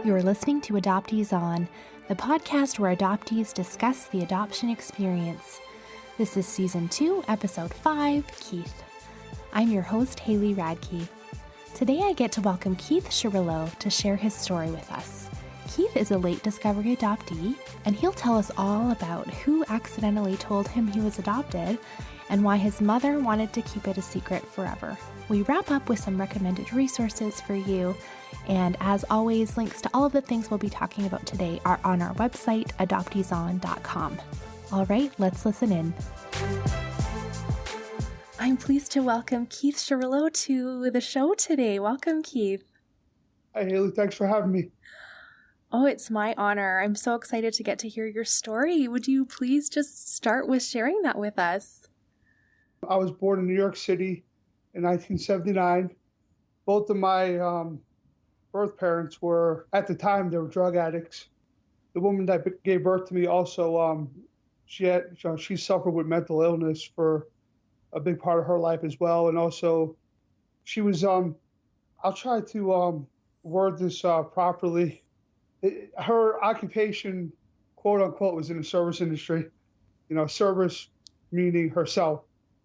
You're listening to Adoptees On, the podcast where adoptees discuss the adoption experience. This is Season 2, Episode 5, Keith. I'm your host, Haley Radke. Today I get to welcome Keith Chirillo to share his story with us. Keith is a late discovery adoptee, and he'll tell us all about who accidentally told him he was adopted and why his mother wanted to keep it a secret forever. We wrap up with some recommended resources for you, and as always, links to all of the things we'll be talking about today are on our website, adopteeson.com. All right, let's listen in. I'm pleased to welcome Keith Chirillo to the show today. Welcome, Keith. Hi, Haley. Thanks for having me. Oh, it's my honor. I'm so excited to get to hear your story. Would you please just start with sharing that with us? I was born in New York City in 1979. Both of my birth parents were, at the time, they were drug addicts. The woman that gave birth to me also, she suffered with mental illness for a big part of her life as well. And also, she was, I'll try to word this properly. Her occupation, quote unquote, was in the service industry. You know, service meaning herself.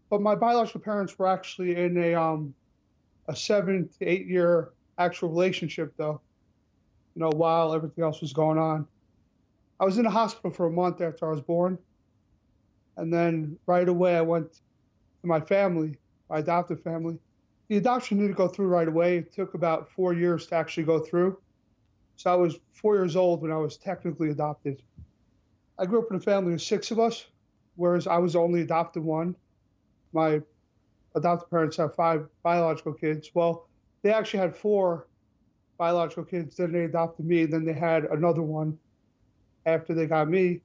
But my biological parents were actually in a 7 to 8 year actual relationship, though, you know, while everything else was going on. I was in the hospital for a month after I was born. And then right away, I went to my family, my adoptive family. The adoption didn't go through right away. It took about 4 years to actually go through. So I was 4 years old when I was technically adopted. I grew up in a family of 6 of us, whereas I was only adopted one. My adoptive parents have 5 biological kids. Well, they actually had 4 biological kids. Then they adopted me. Then they had another one after they got me.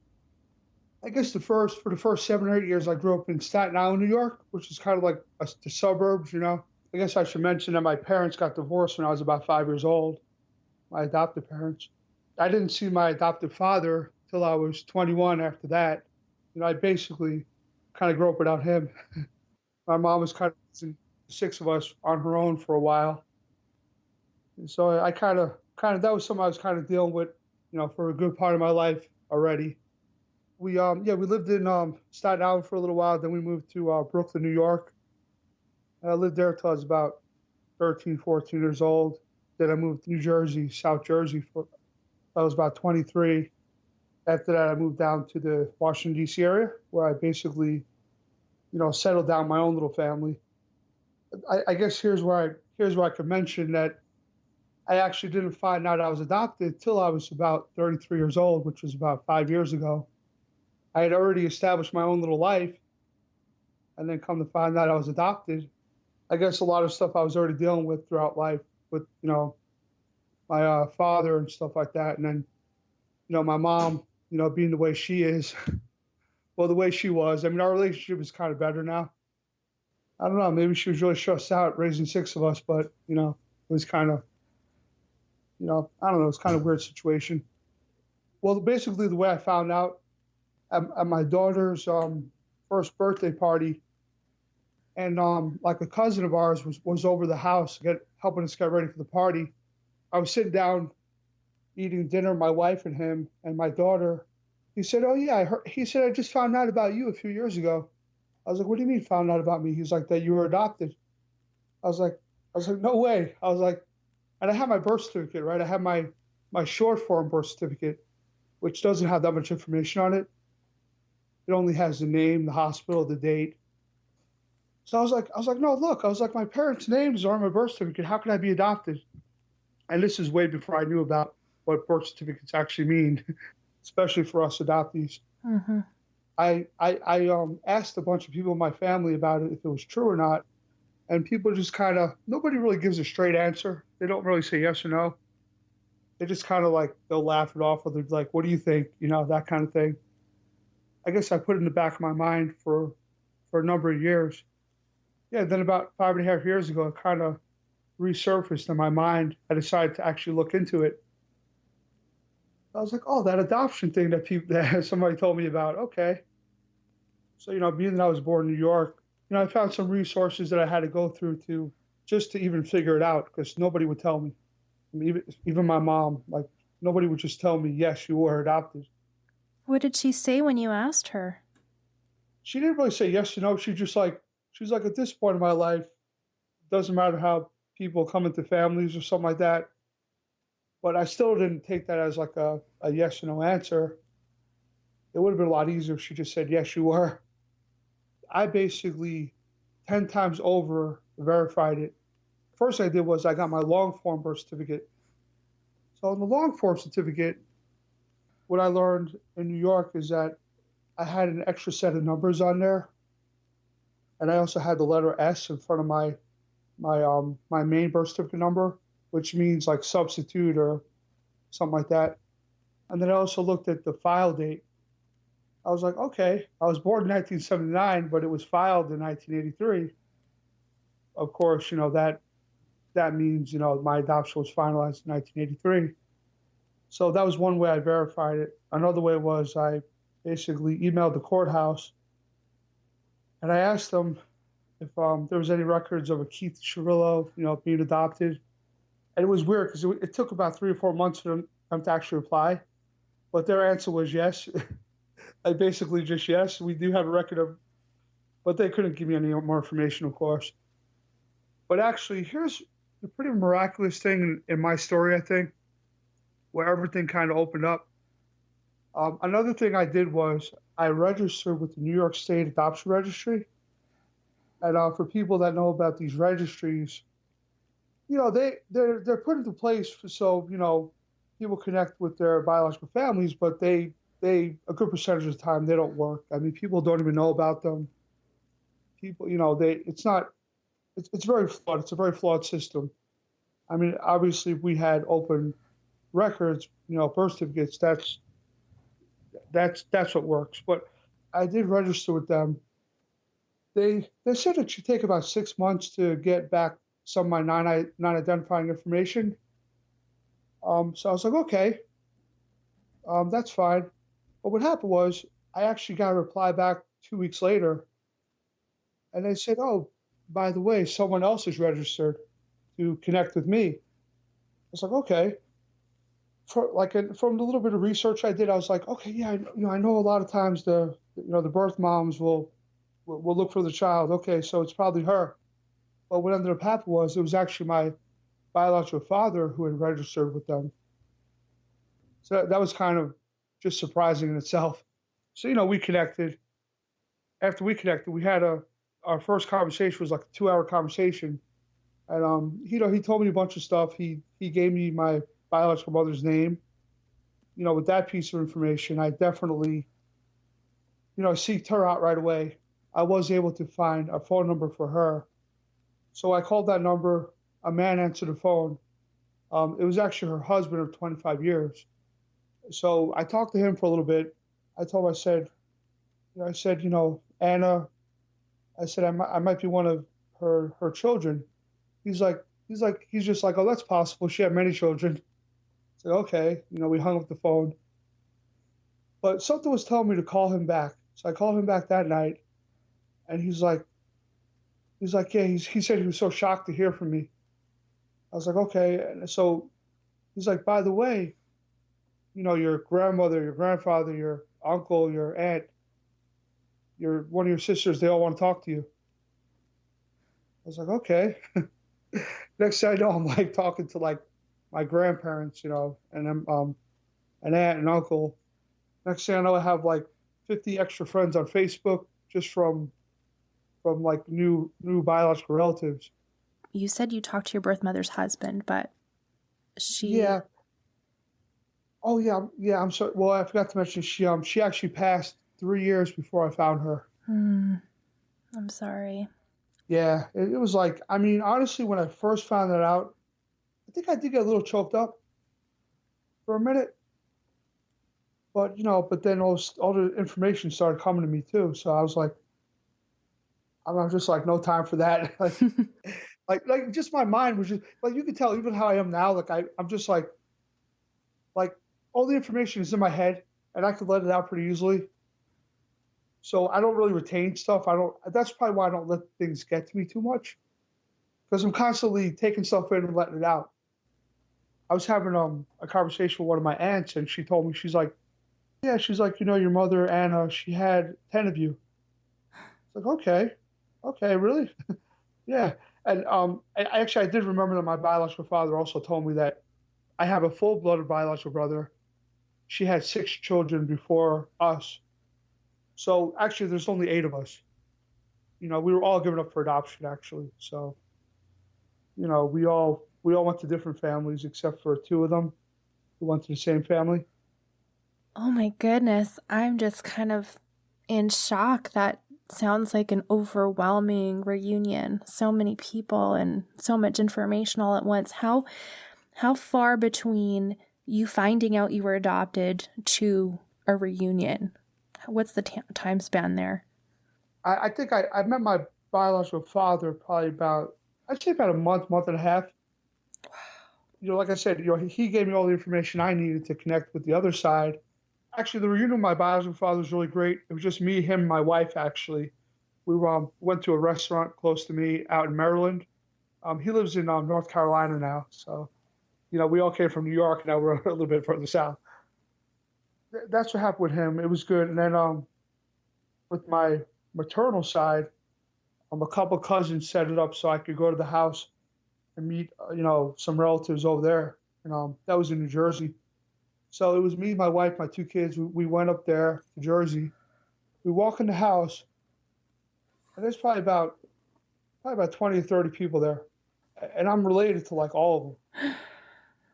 I guess for the first 7 or 8 years, I grew up in Staten Island, New York, which is kind of like the suburbs, you know. I guess I should mention that my parents got divorced when I was about 5 years old, my adoptive parents. I didn't see my adoptive father till I was 21 after that. You know, I basically kind of grew up without him. My mom was kind of raising 6 of us on her own for a while. And so I kind of, that was something I was kind of dealing with, you know, for a good part of my life already. We lived in Staten Island for a little while. Then we moved to Brooklyn, New York. I lived there till I was about 13, 14 years old. Then I moved to New Jersey, South Jersey, I was about 23. After that, I moved down to the Washington, D.C. area, where I basically, you know, settled down my own little family. I guess here's where I could mention that I actually didn't find out I was adopted till I was about 33 years old, which was about 5 years ago. I had already established my own little life, and then come to find out I was adopted. I guess a lot of stuff I was already dealing with throughout life with, you know, my father and stuff like that. And then, you know, my mom, you know, being the way she is, well, the way she was. I mean, our relationship is kind of better now. I don't know, maybe she was really stressed out raising 6 of us, but, you know, it was kind of, you know, I don't know, it's kind of a weird situation. Well, basically the way I found out, at my daughter's first birthday party, and like a cousin of ours was over the house helping us get ready for the party. I was sitting down eating dinner, my wife and him and my daughter. He said, "Oh yeah, he said, I just found out about you a few years ago." I was like, "What do you mean found out about me?" He's like, "That you were adopted." I was like, "No way." I was like, and I have my birth certificate, right? I have my short form birth certificate, which doesn't have that much information on it. It only has the name, the hospital, the date. So I was like, "No, look," I was like, "my parents' names are on my birth certificate. How can I be adopted?" And this is way before I knew about what birth certificates actually mean, especially for us adoptees. Mm-hmm. I asked a bunch of people in my family about it, if it was true or not. And people just kind of, nobody really gives a straight answer. They don't really say yes or no. They just kind of like, they'll laugh it off, or they're like, "What do you think?" You know, that kind of thing. I guess I put it in the back of my mind for a number of years. Yeah, then about 5.5 years ago, it kind of resurfaced in my mind. I decided to actually look into it. I was like, "Oh, that adoption thing that somebody told me about. Okay." So, you know, being that I was born in New York, you know, I found some resources that I had to go through to even figure it out, because nobody would tell me. I mean, even my mom, like, Nobody would just tell me, yes, you were adopted. What did she say when you asked her? She didn't really say yes or no. She's like, at this point in my life, it doesn't matter how people come into families or something like that. But I still didn't take that as like a yes or no answer. It would have been a lot easier if she just said, yes, you were. I basically 10 times over verified it. First thing I did was I got my long form birth certificate. So in the long form certificate, what I learned in New York is that I had an extra set of numbers on there, and I also had the letter S in front of my main birth certificate number, which means like substitute or something like that. And then I also looked at the file date. I was like, okay, I was born in 1979, but it was filed in 1983. Of course, that means my adoption was finalized in 1983. So that was one way I verified it. Another way was I basically emailed the courthouse and I asked them if there was any records of a Keith Chirillo, being adopted. And it was weird because it took about 3 or 4 months for them to actually reply. But their answer was yes. I basically just yes. We do have a record of, but they couldn't give me any more information, of course. But actually, here's a pretty miraculous thing in my story, I think, where everything kind of opened up. Another thing I did was I registered with the New York State Adoption Registry. And for people that know about these registries, they're put into place so people connect with their biological families, but they a good percentage of the time they don't work. I mean, people don't even know about them. People, it's very flawed. It's a very flawed system. I mean, obviously, if we had open records, birth certificates, that's what works. But I did register with them. They said it should take about 6 months to get back some of my non-identifying information. So I was like, okay, that's fine. But what happened was I actually got a reply back 2 weeks later, and they said, oh, by the way, someone else is registered to connect with me. I was like, okay. From the little bit of research I did, I was like, okay, yeah, I know a lot of times the birth moms will look for the child. Okay, so it's probably her. But what ended up happening was it was actually my biological father who had registered with them. So that was kind of just surprising in itself. So we connected. After we connected, we had our first conversation was like a 2-hour conversation, and he told me a bunch of stuff. He gave me my biological mother's name. With that piece of information, I definitely seeked her out right away. I was able to find a phone number for her. So I called that number. A man answered the phone. It was actually her husband of 25 years. So I talked to him for a little bit. I told him, I said, Anna, I said, I might be one of her children. He's just like, oh, that's possible. She had many children. I said, okay. We hung up the phone. But something was telling me to call him back. So I called him back that night. And he's like, yeah, he said he was so shocked to hear from me. I was like, okay. And so he's like, by the way, your grandmother, your grandfather, your uncle, your aunt, one of your sisters, they all want to talk to you. I was like, okay. Next thing I know, I'm like talking to like my grandparents, and then an aunt and uncle. Next thing I know, I have like 50 extra friends on Facebook just from like new biological relatives. You said you talked to your birth mother's husband, but she... Yeah. Oh, yeah. I'm sorry. Well, I forgot to mention she actually passed 3 years before I found her. I'm sorry. Yeah, it was like, I mean, honestly, when I first found that out, I think I did get a little choked up for a minute. But then all the information started coming to me too. So I was like, I'm just like, no time for that. like just my mind was just like, you can tell even how I am now. Like I'm just like all the information is in my head and I could let it out pretty easily. So I don't really retain stuff. That's probably why I don't let things get to me too much, because I'm constantly taking stuff in and letting it out. I was having a conversation with one of my aunts, and she told me, she's like, yeah, she's like, your mother Anna, she had 10 of you. It's like, okay, really? Yeah. And I did remember that my biological father also told me that I have a full-blooded biological brother. She had 6 children before us. So actually, there's only 8 of us. We were all given up for adoption, actually. So, we all went to different families except for 2 of them who went to the same family. Oh my goodness. I'm just kind of in shock. That sounds like an overwhelming reunion. So many people and so much information all at once. How far between you finding out you were adopted to a reunion? What's the time span there? I think I met my biological father probably I'd say about a month and a half. Like I said, he gave me all the information I needed to connect with the other side. Actually, the reunion with my biological father was really great. It was just me, him, and my wife, actually. We went to a restaurant close to me out in Maryland. He lives in North Carolina now. So, we all came from New York. Now we're a little bit further south. That's what happened with him. It was good. And then with my maternal side, a couple cousins set it up so I could go to the house and meet, some relatives over there. And that was in New Jersey. So it was me, my wife, my 2 kids. We went up there to Jersey. We walk in the house, and there's probably about 20 or 30 people there. And I'm related to like all of them.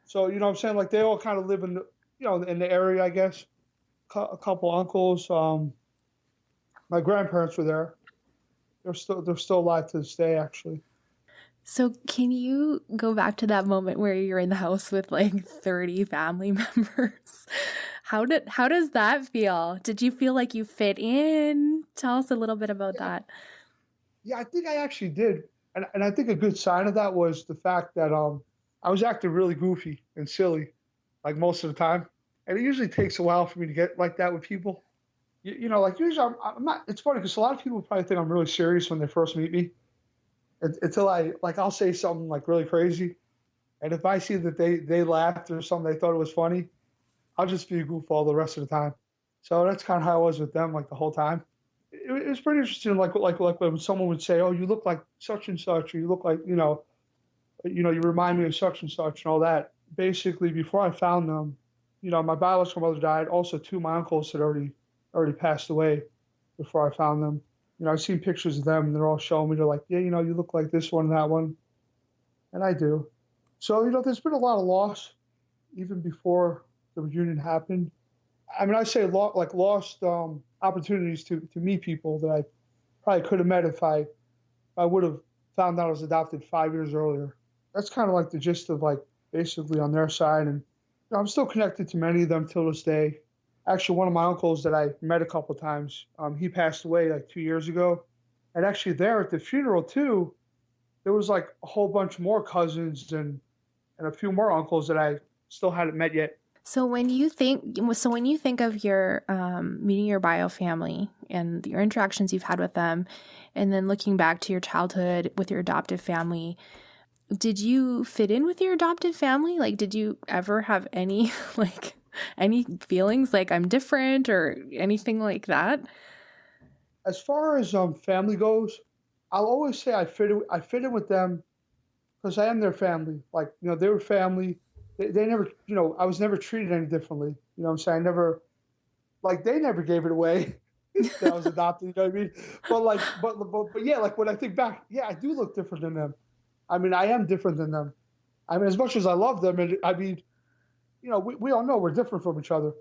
So, what I'm saying? Like they all kind of live in the area, I guess. A couple uncles. My grandparents were there. They're still alive to this day, actually. So can you go back to that moment where you're in the house with like 30 family members? How does that feel? Did you feel like you fit in? Tell us a little bit about that. Yeah, I think I actually did. And I think a good sign of that was the fact that I was acting really goofy and silly, like most of the time. And it usually takes a while for me to get like that with people. Like usually I'm not. It's funny because a lot of people probably think I'm really serious when they first meet me, until I'll say something like really crazy, and if I see that they laughed or something, they thought it was funny, I'll just be a goofball the rest of the time. So that's kind of how I was with them like the whole time. It was pretty interesting. Like when someone would say, "Oh, you look like such and such," or "You look like you remind me of such and such," and all that. Basically, before I found them, my biological mother died. Also, 2 of my uncles had already passed away before I found them. I've seen pictures of them, and they're all showing me. They're like, "Yeah, you look like this one and that one," and I do. So, there's been a lot of loss even before the reunion happened. I mean, I say lost opportunities to meet people that I probably could have met if I would have found out I was adopted 5 years earlier. That's kind of like the gist of like basically on their side, and I'm still connected to many of them till this day. Actually, one of my uncles that I met a couple of times, he passed away like 2 years ago, and actually there at the funeral too, there was like a whole bunch more cousins and a few more uncles that I still hadn't met yet. So when you think of your meeting your bio family and your interactions you've had with them, and then looking back to your childhood with your adoptive family, did you fit in with your adopted family? Like, did you ever have any any feelings like I'm different or anything like that? As far as family goes, I'll always say I fit in with them because I am their family. Like, they were family. They never, I was never treated any differently. You know what I'm saying? I never, like, they never gave it away that I was adopted. You know what I mean? But yeah, like when I think back, yeah, I do look different than them. I mean, I am different than them. I mean, as much as I love them, and I mean, we all know we're different from each other.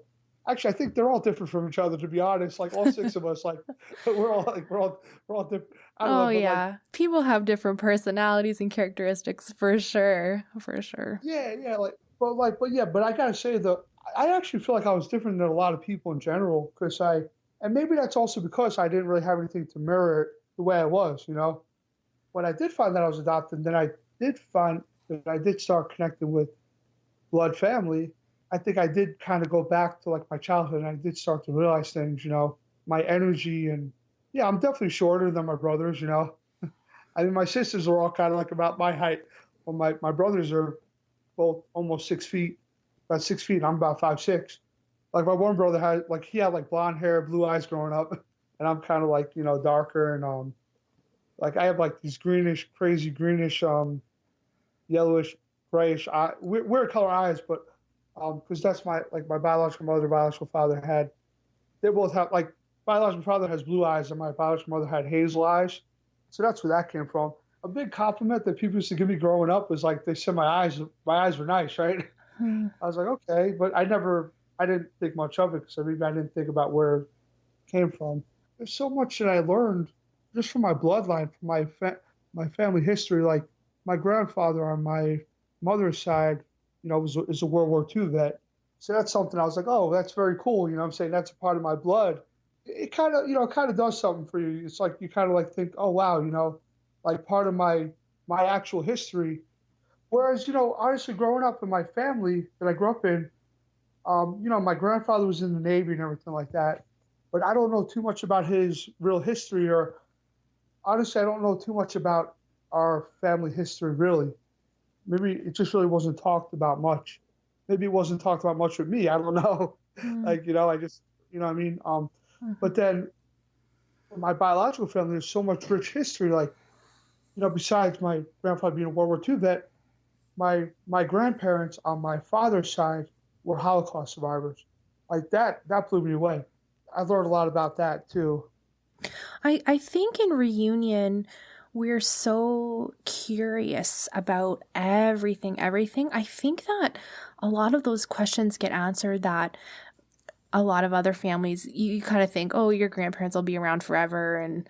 Actually, I think they're all different from each other, to be honest. Like all 6 of us, like we're all different. I don't Oh know, but yeah. People have different personalities and characteristics for sure. For sure. yeah, but I gotta say though, I actually feel like I was different than a lot of people in general and maybe that's also because I didn't really have anything to mirror it the way I was. When I did find that I was adopted, then I did find that I did start connecting with blood family. I think I did kind of go back to like my childhood, and I did start to realize things. My energy, and yeah, I'm definitely shorter than my brothers. I mean, my sisters are all kind of like about my height, well, my brothers are, both almost 6 feet, about 6 feet. I'm about 5'6". Like my one brother had, like he had like blonde hair, blue eyes growing up, and I'm kind of like darker and like I have like these greenish, crazy greenish, yellowish, grayish eye, weird color eyes, but because that's my biological mother, biological father had. They both have like biological father has blue eyes and my biological mother had hazel eyes, so that's where that came from. A big compliment that people used to give me growing up was like they said my eyes were nice, right? Hmm. I was like, okay, but I didn't think much of it because I didn't think about where it came from. There's so much that I learned just from my bloodline, from my family history. Like my grandfather on my mother's side, is a World War II vet. So that's something I was like, oh, that's very cool. You know what I'm saying? That's a part of my blood. It kind of, kind of does something for you. It's like you kind of like think, oh, wow, like part of my actual history. Whereas, honestly, growing up in my family that I grew up in, my grandfather was in the Navy and everything like that, but I don't know too much about his real history, or honestly, I don't know too much about our family history, really. Maybe it just really wasn't talked about much. Maybe it wasn't talked about much with me. I don't know. Hmm. Like, I just, what I mean? Mhm. But then my biological family, there's so much rich history. Like, besides my grandfather being a World War II vet, my grandparents on my father's side were Holocaust survivors. Like that blew me away. I learned a lot about that too. I think in reunion, we're so curious about everything. I think that a lot of those questions get answered that a lot of other families, you kind of think, oh, your grandparents will be around forever. And,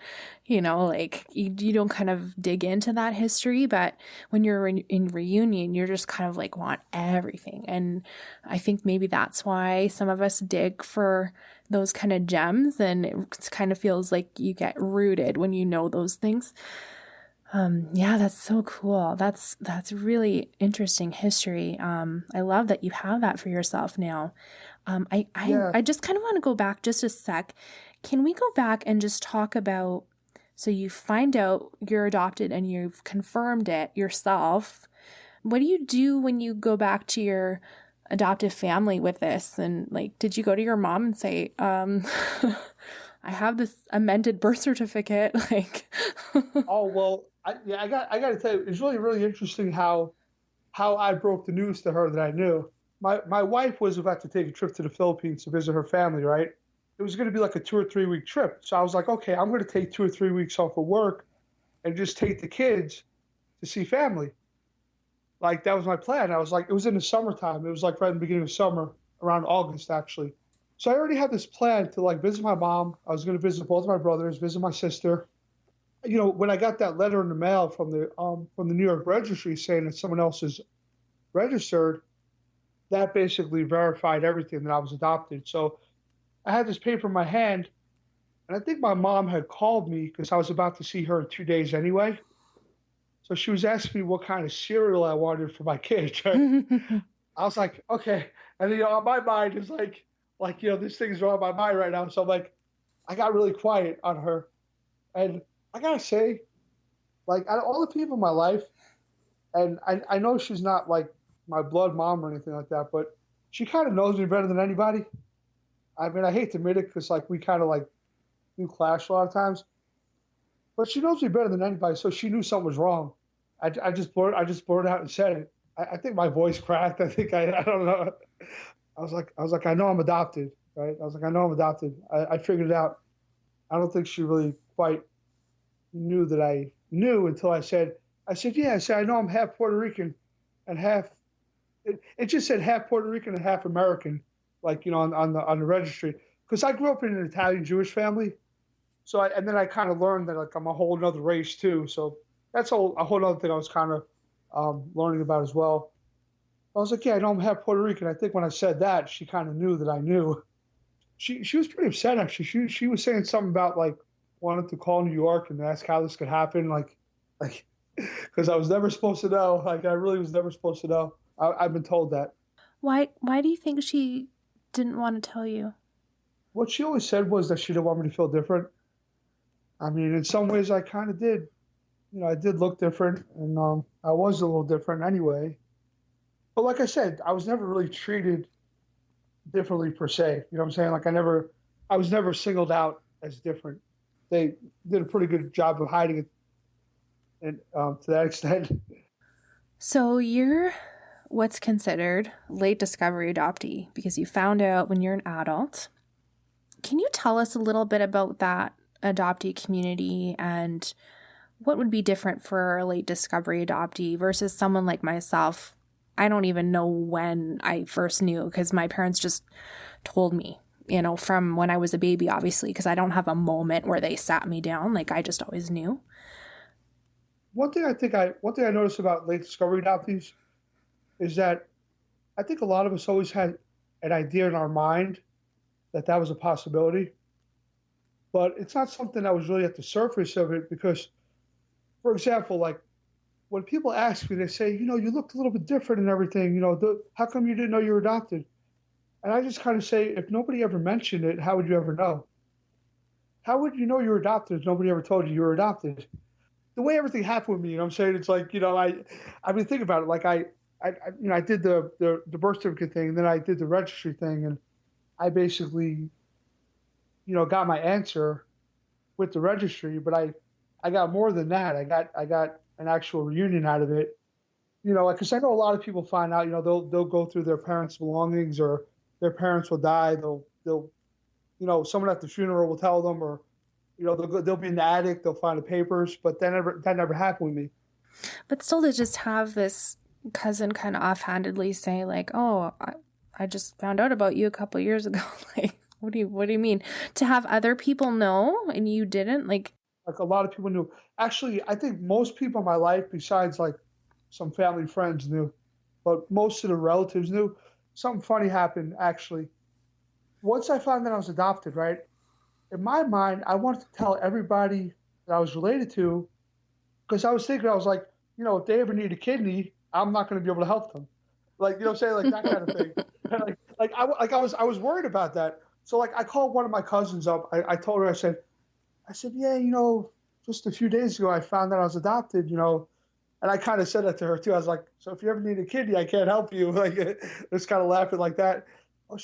like you don't kind of dig into that history. But when you're in reunion, you're just kind of like want everything. And I think maybe that's why some of us dig for those kind of gems. And it kind of feels like you get rooted when you know those things. Yeah, that's so cool. That's really interesting history. I love that you have that for yourself now. Yeah, I just kind of want to go back just a sec. Can we go back and just talk about, so you find out you're adopted and you've confirmed it yourself. What do you do when you go back to your adoptive family with this? And like, did you go to your mom and say, I have this amended birth certificate? Like, oh well, I got to tell you, it's really really interesting how I broke the news to her that I knew. My wife was about to take a trip to the Philippines to visit her family, right? It was going to be like a 2 or 3 week trip. So I was like, okay, I'm going to take 2 or 3 weeks off of work and just take the kids to see family. Like that was my plan. I was like, it was in the summertime. It was like right in the beginning of summer, around August actually. So I already had this plan to like visit my mom. I was going to visit both of my brothers, visit my sister. When I got that letter in the mail from the New York registry saying that someone else is registered, that basically verified everything that I was adopted. So I had this paper in my hand, and I think my mom had called me because I was about to see her in 2 days anyway. So she was asking me what kind of cereal I wanted for my kids. Right? I was like, okay. And on my mind is like this thing's on my mind right now. So I'm like, I got really quiet on her, and I gotta say, like out of all the people in my life, and I know she's not like my blood mom or anything like that, but she kind of knows me better than anybody. I mean, I hate to admit it because like we kind of like do clash a lot of times, but she knows me better than anybody, so she knew something was wrong. I just blurted out and said it. I think my voice cracked. I don't know. I was like, I know I'm adopted, right? I was like, I know I'm adopted. I figured it out. I don't think she really quite knew that I knew until I said, yeah. I said, I know I'm half Puerto Rican and half. It just said half Puerto Rican and half American, like on the registry. Because I grew up in an Italian Jewish family, and then I kind of learned that like I'm a whole another race too. So that's a whole other thing I was kind of learning about as well. I was like, yeah, I know I'm half Puerto Rican. I think when I said that, she kind of knew that I knew. She was pretty upset actually. She was saying something about like wanted to call New York and ask how this could happen, like because I was never supposed to know. Like I really was never supposed to know. I've been told that. why do you think she didn't want to tell you? What she always said was that she didn't want me to feel different. I mean, in some ways, I kind of did. I did look different, and I was a little different anyway. But like I said, I was never really treated differently per se. You know what I'm saying? Like I was never singled out as different. They did a pretty good job of hiding it, and to that extent. So you're what's considered late discovery adoptee because you found out when you're an adult. Can you tell us a little bit about that adoptee community and what would be different for a late discovery adoptee versus someone like myself? I don't even know when I first knew because my parents just told me, from when I was a baby, obviously, because I don't have a moment where they sat me down. Like I just always knew. One thing I noticed about late discovery adoptees is that I think a lot of us always had an idea in our mind that that was a possibility, but it's not something that was really at the surface of it because, for example, like when people ask me, they say, you looked a little bit different and everything, how come you didn't know you were adopted? And I just kind of say, if nobody ever mentioned it, how would you ever know? How would you know you were adopted if nobody ever told you you were adopted? The way everything happened with me, I'm saying? It's like, I mean, think about it. Like I did the birth certificate thing, and then I did the registry thing, and I basically, got my answer with the registry, but I got more than that. I got an actual reunion out of it. Like, because I know a lot of people find out, they'll go through their parents' belongings or their parents will die. They'll someone at the funeral will tell them, or they'll be in the attic, they'll find the papers, but that never happened with me. But still to just have this cousin kind of offhandedly say like, oh, I just found out about you a couple of years ago. Like, what do you mean? To have other people know and you didn't? Like A lot of people knew. Actually, I think most people in my life, besides like some family friends, knew, but most of the relatives knew. Something funny happened actually. Once I found that I was adopted, right? In my mind, I wanted to tell everybody that I was related to because I was thinking, I was like, if they ever need a kidney, I'm not going to be able to help them. Like, what I'm saying? Like that kind of thing. I was worried about that. So like I called one of my cousins up. I told her, I said, yeah, just a few days ago, I found that I was adopted, and I kind of said that to her too. I was like, so if you ever need a kidney, I can't help you. Like, just kind of laughing like that. Oh,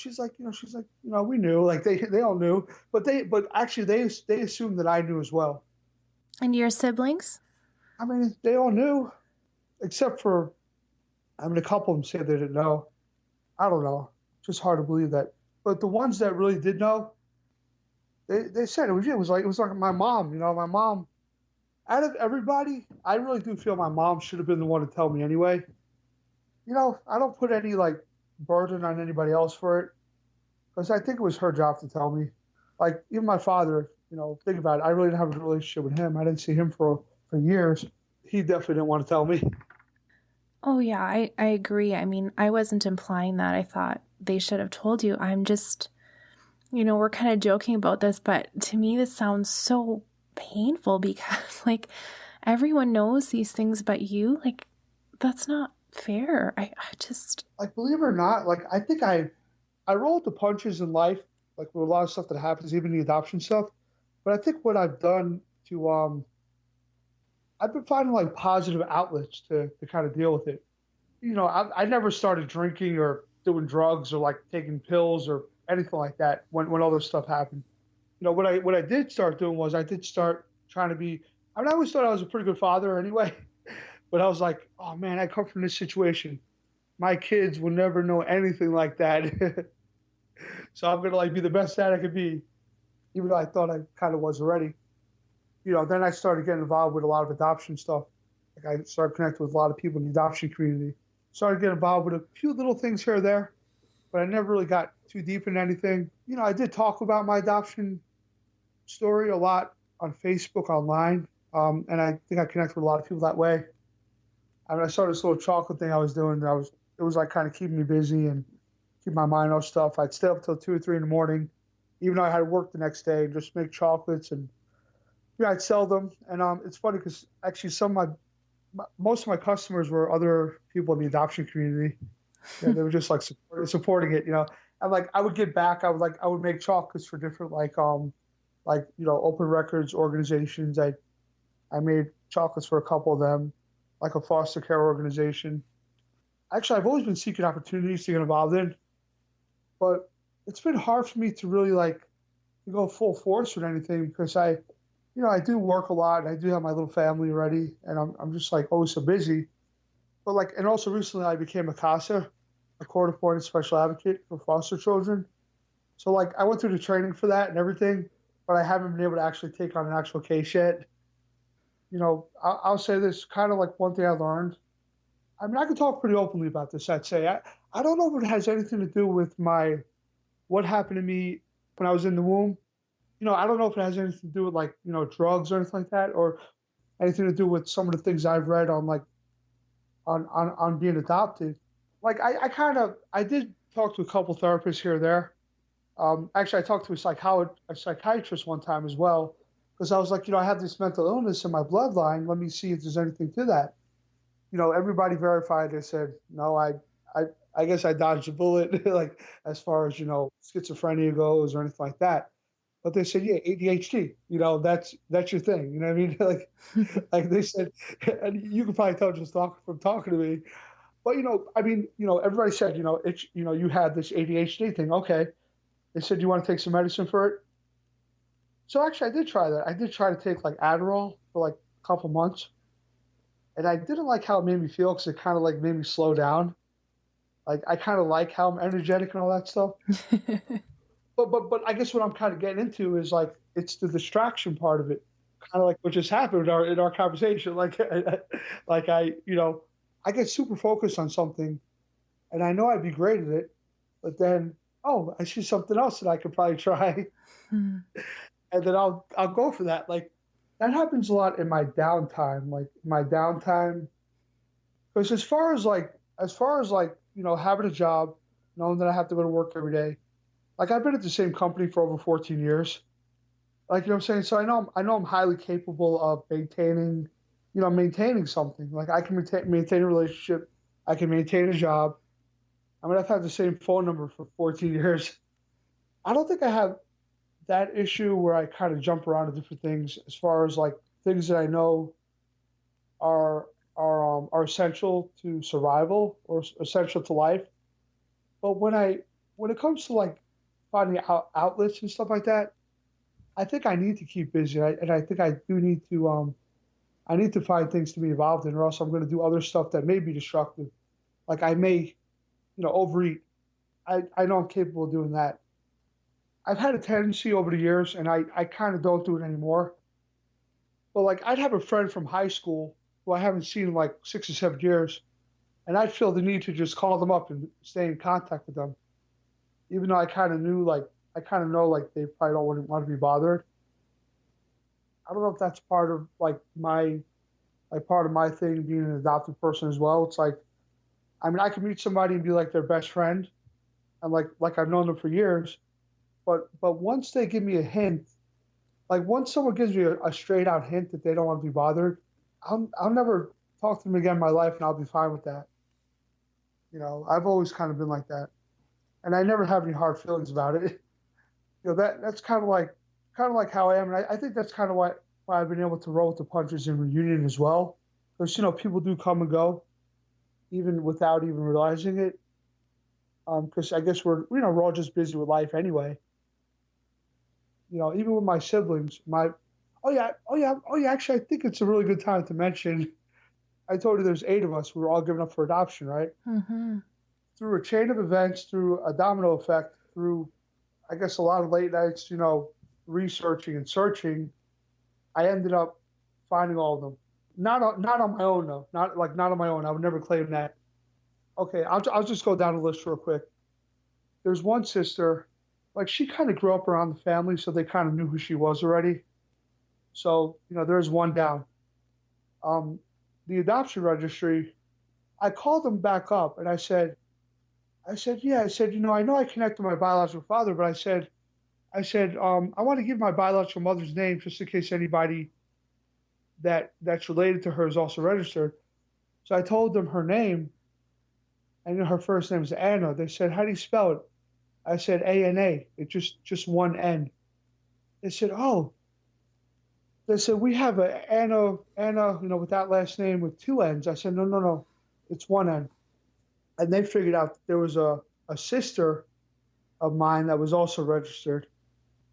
we knew, like they all knew, but actually they assumed that I knew as well. and your siblings? I mean, they all knew, except for, I mean, a couple of them said they didn't know. I don't know. Just hard to believe that. But the ones that really did know, they said it was like my mom. My mom. Out of everybody, I really do feel my mom should have been the one to tell me anyway. I don't put any like burden on anybody else for it because I think it was her job to tell me. Like even my father, think about it. I really didn't have a relationship with him. I didn't see him for years. He definitely didn't want to tell me. Oh yeah, I agree. I mean, I wasn't implying that. I thought they should have told you. I'm just, we're kind of joking about this, but to me this sounds so painful because like everyone knows these things but you. Like that's not fair. I just Like believe it or not, like I think I roll with the punches in life, like with a lot of stuff that happens, even the adoption stuff. But I think what I've done to I've been finding like positive outlets to kind of deal with it. I never started drinking or doing drugs or like taking pills or anything like that when all this stuff happened. What I did start doing was I did start trying to be. I mean, I always thought I was a pretty good father anyway, but I was like, oh man, I come from this situation. My kids will never know anything like that, so I'm gonna like be the best dad I could be, even though I thought I kind of was already. Then I started getting involved with a lot of adoption stuff. Like I started connecting with a lot of people in the adoption community. Started getting involved with a few little things here or there, but I never really got too deep in anything. I did talk about my adoption story a lot on Facebook, online, and I think I connected with a lot of people that way. I mean, I started this little chocolate thing I was doing. It was like kind of keeping me busy and keep my mind off stuff. I'd stay up till 2 or 3 in the morning, even though I had to work the next day, and just make chocolates and I'd sell them. And it's funny because actually most of my customers were other people in the adoption community. Yeah, they were just like supporting it. And like I would give back. I would make chocolates for different open records organizations. I made chocolates for a couple of them, like a foster care organization. actually, I've always been seeking opportunities to get involved in, but it's been hard for me to really like to go full force with anything because I do work a lot and I do have my little family already, and I'm just like always so busy. But like, and also recently I became a CASA, a court-appointed special advocate for foster children. So like, I went through the training for that and everything, but I haven't been able to actually take on an actual case yet. I'll say this kind of like one thing I learned. I mean, I can talk pretty openly about this. I'd say I don't know if it has anything to do with what happened to me when I was in the womb. I don't know if it has anything to do with like drugs or anything like that, or anything to do with some of the things I've read on like on being adopted. Like I did talk to a couple therapists here or there. Actually, I talked to a psychiatrist one time as well because I was like, I have this mental illness in my bloodline. Let me see if there's anything to that. Everybody verified. They said no. I guess I dodged a bullet, like as far as schizophrenia goes or anything like that. But they said, yeah, ADHD. That's your thing. You know what I mean? Like they said, and you can probably tell just from talking to me. But I mean, everybody said, it's you had this ADHD thing. Okay. They said, you want to take some medicine for it? So actually, I did try that. I did try to take like Adderall for like a couple months, and I didn't like how it made me feel because it kind of like made me slow down. Like I kind of like how I'm energetic and all that stuff. But I guess what I'm kind of getting into is like it's the distraction part of it, kind of like what just happened in our conversation. Like like I get super focused on something, and I know I'd be great at it, but then I see something else that I could probably try, Hmm. and then I'll go for that. Like that happens a lot in my downtime. Like my downtime, because as far as having a job, knowing that I have to go to work every day. Like I've been at the same company for over 14 years. Like what I'm saying, so I know I'm highly capable of maintaining something. Like I can maintain a relationship, I can maintain a job. I mean, I've had the same phone number for 14 years. I don't think I have that issue where I kind of jump around to different things as far as like things that I know are essential to survival or essential to life. But when it comes to like finding outlets and stuff like that, I think I need to keep busy, and I think I do need to. I need to find things to be involved in, or else I'm going to do other stuff that may be destructive. Like I may, overeat. I know I'm capable of doing that. I've had a tendency over the years, and I kind of don't do it anymore. But like I'd have a friend from high school who I haven't seen in like 6 or 7 years, and I'd feel the need to just call them up and stay in contact with them, even though I kind of know like they probably don't want to be bothered. I don't know if that's part of part of my thing being an adopted person as well. It's like I mean I can meet somebody and be like their best friend and like I've known them for years, but once they give me a hint, like once someone gives me a straight out hint that they don't want to be bothered, I'll never talk to them again in my life and I'll be fine with that. I've always kind of been like that, and I never have any hard feelings about it. That's kind of like how I am, and I think that's kind of why I've been able to roll with the punches in reunion as well, because people do come and go, even without even realizing it. Because I guess we're all just busy with life anyway. Even with my siblings, oh yeah. Actually, I think it's a really good time to mention. I told you there's 8 of us. We were all given up for adoption, right? Mm-hmm. Through a chain of events, through a domino effect, through I guess a lot of late nights, researching and searching, I ended up finding all of them. Not on my own though. Not on my own. I would never claim that. Okay, I'll just go down the list real quick. There's one sister, like she kind of grew up around the family, so they kind of knew who she was already. So there's one down. Um, the adoption registry, I called them back up and yeah, I said, I know I connect to my biological father, but I want to give my biological mother's name just in case anybody that's related to her is also registered. So I told them her name, and her first name is Anna. They said, "How do you spell it?" I said, ANA. It's just one N. They said, "Oh." They said, "We have a Anna, with that last name with 2 N's." I said, "No, no, no, it's one N." and they figured out that there was a sister of mine that was also registered.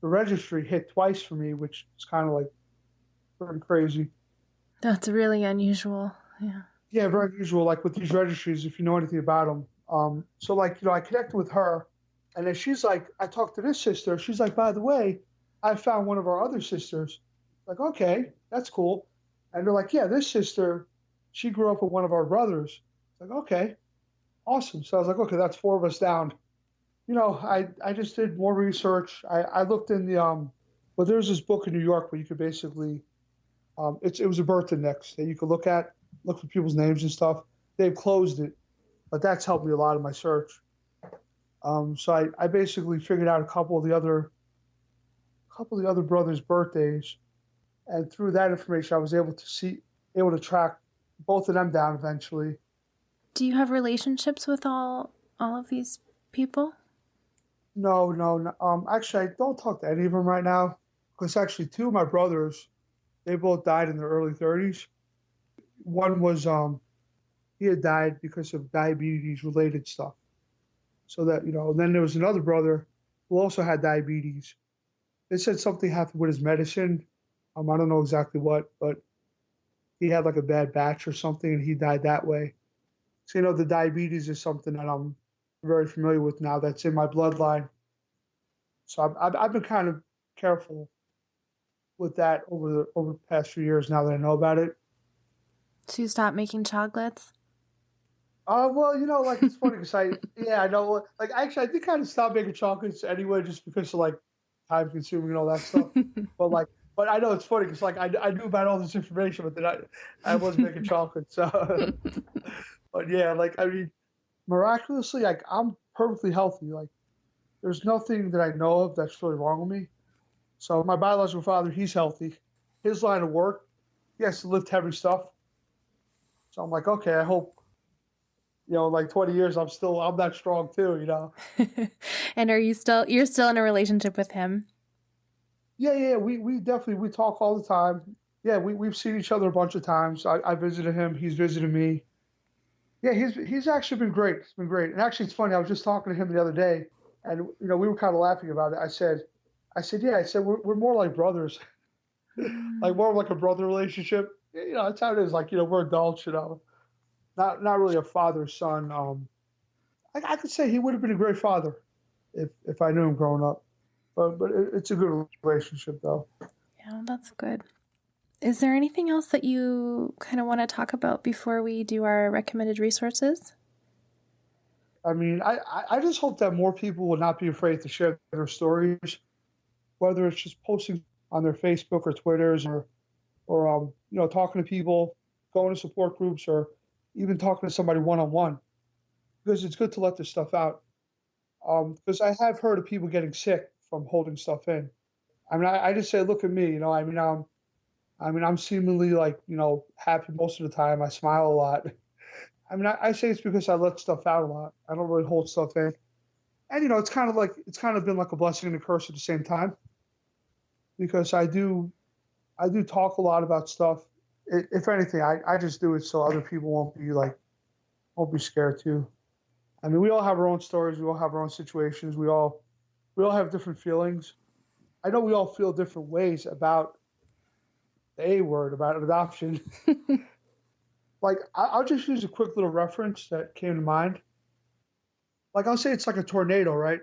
The registry hit twice for me, which is kind of like pretty crazy. That's really unusual. Yeah. Yeah, very unusual. Like with these registries, if you know anything about them. So like, I connected with her, and then she's like, I talked to this sister. She's like, by the way, I found one of our other sisters. Like, okay, that's cool. And they're like, yeah, this sister, she grew up with one of our brothers. Like, okay, awesome. So I was like, okay, that's four of us down. I just did more research. I looked in the well, there's this book in New York where you could basically it was a birth index that you could look for people's names and stuff. They've closed it, but that's helped me a lot in my search. So I basically figured out a couple of the other brothers' birthdays, and through that information, I was able to track both of them down eventually. Do you have relationships with all of these people? No, no, no. Actually, I don't talk to any of them right now because actually two of my brothers, they both died in their early 30s. One was he had died because of diabetes related stuff. So that, and then there was another brother who also had diabetes. They said something happened with his medicine. I don't know exactly what, but he had like a bad batch or something and he died that way. So, the diabetes is something that I'm very familiar with now that's in my bloodline. So I've been kind of careful with that over the past few years now that I know about it. So you stopped making chocolates? Well, like it's funny because I know, like actually I did kind of stop making chocolates anyway, just because of like time consuming and all that stuff. But I know it's funny because like I knew about all this information, but then I wasn't making chocolate. So, but yeah, like I mean, miraculously, like I'm perfectly healthy. Like there's nothing that I know of that's really wrong with me. So my biological father, he's healthy. His line of work, he has to lift heavy stuff. So I'm like, okay, I hope, like 20 years, I'm that strong too, And you're still in a relationship with him? Yeah. We definitely, we talk all the time. Yeah, we've seen each other a bunch of times. I visited him. He's visited me. Yeah, he's actually been great. It's been great. And actually, it's funny. I was just talking to him the other day, and we were kind of laughing about it. I said, yeah. I said we're more like brothers, like more like a brother relationship. That's how it is. Like we're adults. Not really a father son. I could say he would have been a great father if I knew him growing up. But it's a good relationship though. Yeah, that's good. Is there anything else that you kind of want to talk about before we do our recommended resources? I mean, I just hope that more people will not be afraid to share their stories, whether it's just posting on their Facebook or Twitters or talking to people, going to support groups, or even talking to somebody one-on-one, because it's good to let this stuff out. Because I have heard of people getting sick from holding stuff in. I mean, I just say, look at me, I'm seemingly like, happy most of the time. I smile a lot. I mean, I say it's because I let stuff out a lot. I don't really hold stuff in. And, it's kind of been like a blessing and a curse at the same time, because I do talk a lot about stuff. If anything, I just do it so other people won't be scared too. I mean, we all have our own stories. We all have our own situations. We all have different feelings. I know we all feel different ways about the A word, about adoption. Like, I'll just use a quick little reference that came to mind. Like, I'll say it's like a tornado, right?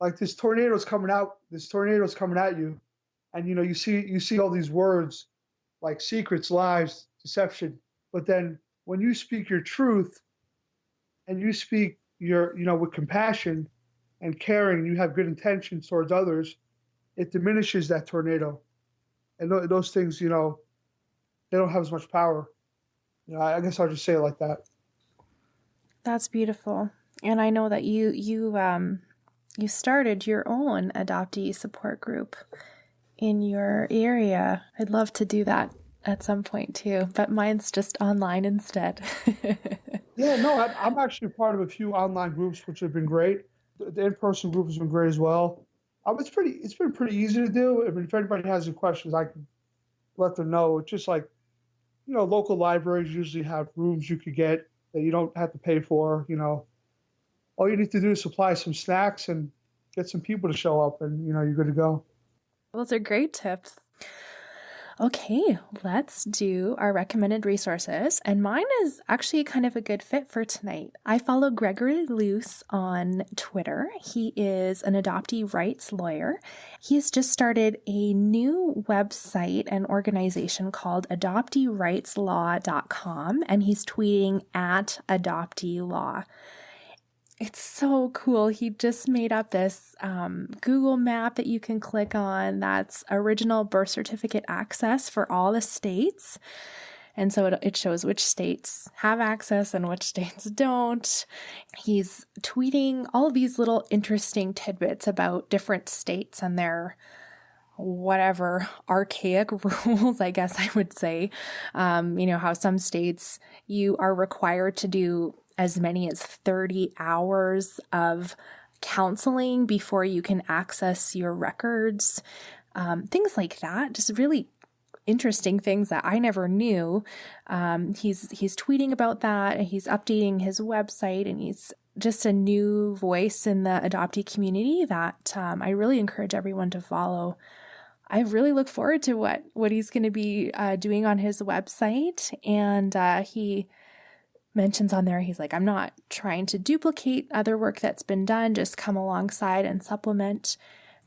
Like this tornado's coming at you, and you see all these words like secrets, lies, deception. But then when you speak your truth and you speak with compassion and caring, you have good intentions towards others, it diminishes that tornado. And those things, they don't have as much power. I guess I'll just say it like that. That's beautiful. And I know that you started your own adoptee support group in your area. I'd love to do that at some point too, but mine's just online instead. Yeah, no, I'm actually part of a few online groups, which have been great. The in-person group has been great as well. It's been pretty easy to do. I mean, if anybody has any questions, I can let them know. It's just like, local libraries usually have rooms you could get that you don't have to pay for. All you need to do is supply some snacks and get some people to show up, and you're good to go. Those are great tips. Okay, let's do our recommended resources. And mine is actually kind of a good fit for tonight. I follow Gregory Luce on Twitter. He is an adoptee rights lawyer. He has just started a new website and organization called adopteerightslaw.com, and he's tweeting at adopteelaw. It's so cool. He just made up this Google map that you can click on that's original birth certificate access for all the states. And so it shows which states have access and which states don't. He's tweeting all of these little interesting tidbits about different states and their whatever archaic rules, I guess I would say. How some states you are required to do as many as 30 hours of counseling before you can access your records, things like that. Just really interesting things that I never knew. He's tweeting about that, and he's updating his website, and he's just a new voice in the adoptee community that I really encourage everyone to follow. I really look forward to what he's going to be doing on his website, and he mentions on there, he's like, I'm not trying to duplicate other work that's been done, just come alongside and supplement.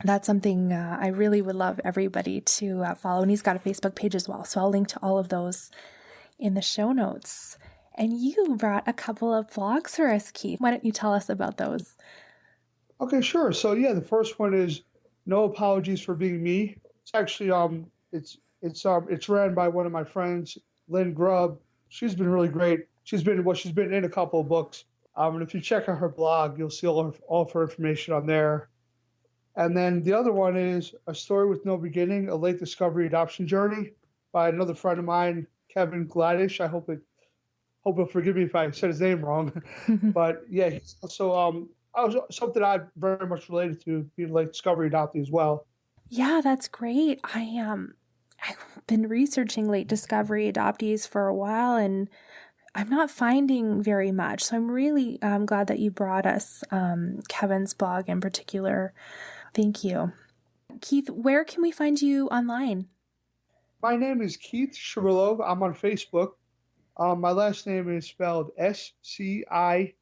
That's something I really would love everybody to follow. And he's got a Facebook page as well. So I'll link to all of those in the show notes. And you brought a couple of blogs for us, Keith. Why don't you tell us about those? Okay, sure. So yeah, the first one is No Apologies for Being Me. It's actually it's ran by one of my friends, Lynn Grubb. She's been really great. She's been in a couple of books. And if you check out her blog, you'll see all of her information on there. And then the other one is A Story with No Beginning, A Late Discovery Adoption Journey by another friend of mine, Kevin Gladish. I hope he'll forgive me if I said his name wrong. But yeah, he's also something I'm very much related to, being a late discovery adoptee as well. Yeah, that's great. I've been researching late discovery adoptees for a while, and I'm not finding very much. So I'm really glad that you brought us Kevin's blog in particular. Thank you. Keith, where can we find you online? My name is Keith Shirillo. I'm on Facebook. My last name is spelled Sciarrillo.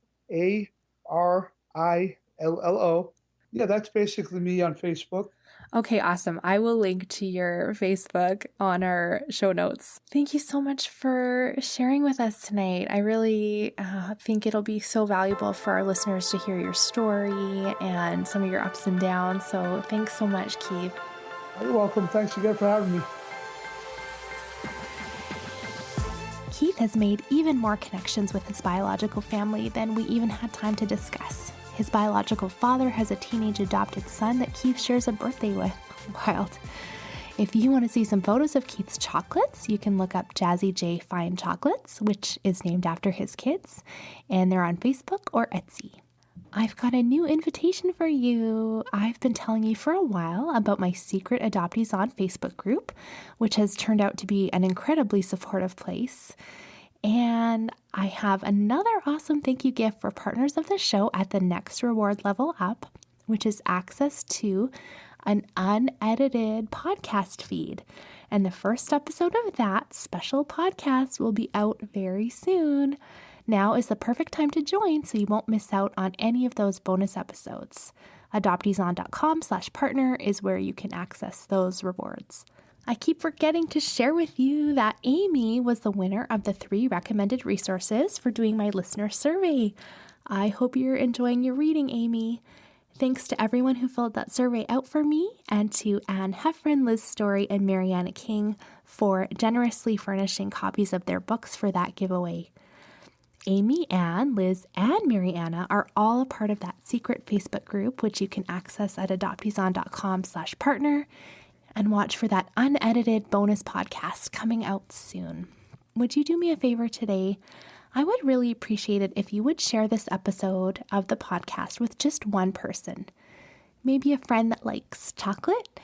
Yeah, that's basically me on Facebook. Okay, awesome. I will link to your Facebook on our show notes. Thank you so much for sharing with us tonight. I really think it'll be so valuable for our listeners to hear your story and some of your ups and downs. So thanks so much, Keith. You're welcome. Thanks again for having me. Keith has made even more connections with his biological family than we even had time to discuss. His biological father has a teenage adopted son that Keith shares a birthday with. Wild. If you want to see some photos of Keith's chocolates, you can look up Jazzy J Fine Chocolates, which is named after his kids, and they're on Facebook or Etsy. I've got a new invitation for you. I've been telling you for a while about my secret Adoptees on Facebook group, which has turned out to be an incredibly supportive place. And I have another awesome thank you gift for partners of the show at the next reward level up, which is access to an unedited podcast feed. And the first episode of that special podcast will be out very soon. Now is the perfect time to join so you won't miss out on any of those bonus episodes. Adopteeson.com/partner is where you can access those rewards. I keep forgetting to share with you that Amy was the winner of the 3 recommended resources for doing my listener survey. I hope you're enjoying your reading, Amy. Thanks to everyone who filled that survey out for me, and to Anne Heffron, Liz Story, and Mariana King for generously furnishing copies of their books for that giveaway. Amy, Anne, Liz, and Mariana are all a part of that secret Facebook group, which you can access at adopteeson.com/partner. And watch for that unedited bonus podcast coming out soon. Would you do me a favor today? I would really appreciate it if you would share this episode of the podcast with just one person. Maybe a friend that likes chocolate.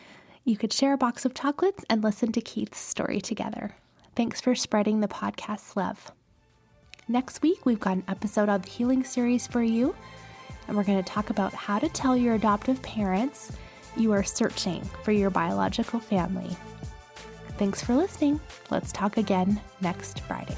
You could share a box of chocolates and listen to Keith's story together. Thanks for spreading the podcast's love. Next week, we've got an episode of the Healing Series for you, and we're going to talk about how to tell your adoptive parents you are searching for your biological family. Thanks for listening. Let's talk again next Friday.